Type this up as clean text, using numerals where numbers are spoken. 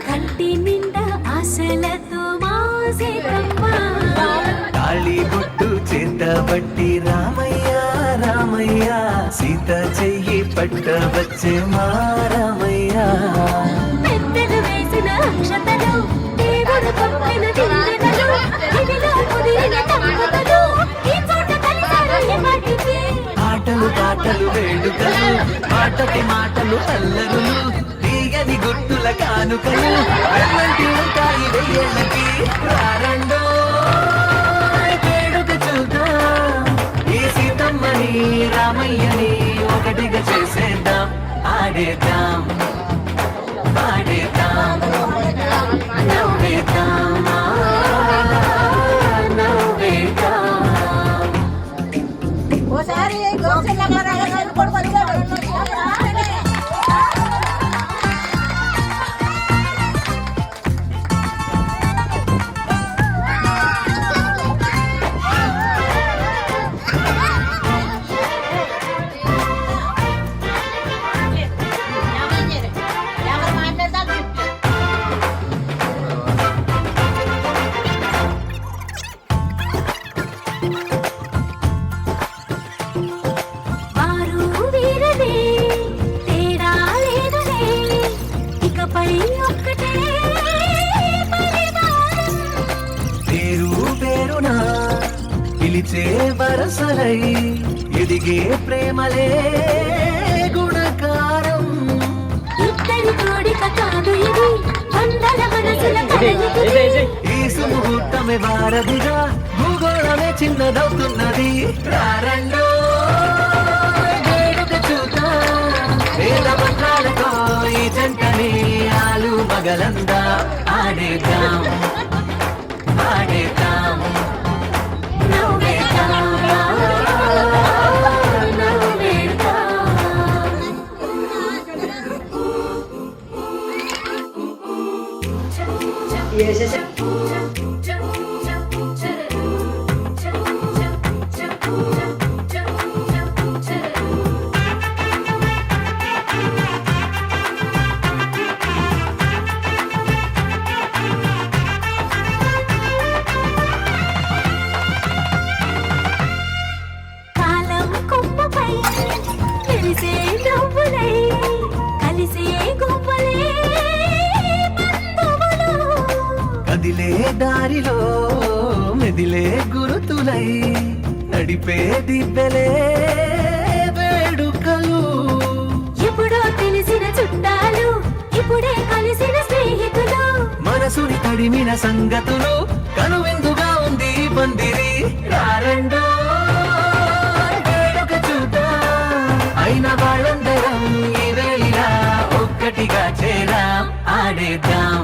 కంటి నిండా ఆశలతో మాసేతమ్మ తాళి బొట్టు చేతబట్టి రామయ్య రామయ్య సీత చెయ్యి పట్టవచ్చే మా రామయ్య పెద్దలు వేసిన అక్షతలు దేవుడు పంపిన దివ్యతలు ఇదిలో కుదిరిన దంపతులు ఈ చోట కలిసారు ఎప్పటికీ ఆటలు పాటలు వేడుకలు మాటకి మాటలు అల్లరులు తీయని గుర్తుల కానుకలు వెన్నంటి ఉంటాయి వెయ్యేళ్ళకి రారండో వేడుక చూద్దాం ఈ సీతమ్మని రామయ్యని ఒకటిగా చేసేద్దాం ఆడేద్దాం పాడేద్దాం నవ్వేద్దాం నవ్వేద్దాం ఓసారి గోసెల్ల కొడుకు వారు వీరనే తేడా లేదులే ఇకపై ఒక్కటే పరివారం పేరు పేరునా పిలిచే వరసలై ఎదిగే ప్రేమలే గుణకారం ఇద్దరి కోడిక కాదు ఇది వందల మనసుల కలయిక ఈ సుముహూర్తమే వారధిగా భూగోళమే చిన్నదవుతున్నది రారండో వేడుక చూద్దాం వేద మంత్రాలతో ఈ జంటని ఆలు మగలందా ఆడేద్దాం ఆడేద్దాం నవ్వేద్దాం నవ్వేద్దాం కాలం కొమ్మపై మెరిసే నవ్వులై కలిసే గువ్వలే బంధువులు కదిలే దారిలో మెదిలే గురుతులై నడిపే దిబ్బెలే వేడుకలు ఎప్పుడో తెలిసిన చుట్టాలు ఇప్పుడే కలిసిన స్నేహితులు మనసుని తడిమిన సంగతులు కనువిందుగా ఉంది ఈ పందిరి రారండో వేడుక చూద్దాం అయిన వాళ్ళందరం ఈ వేళ ఒక్కటిగా చేరాం ఆడేద్దాం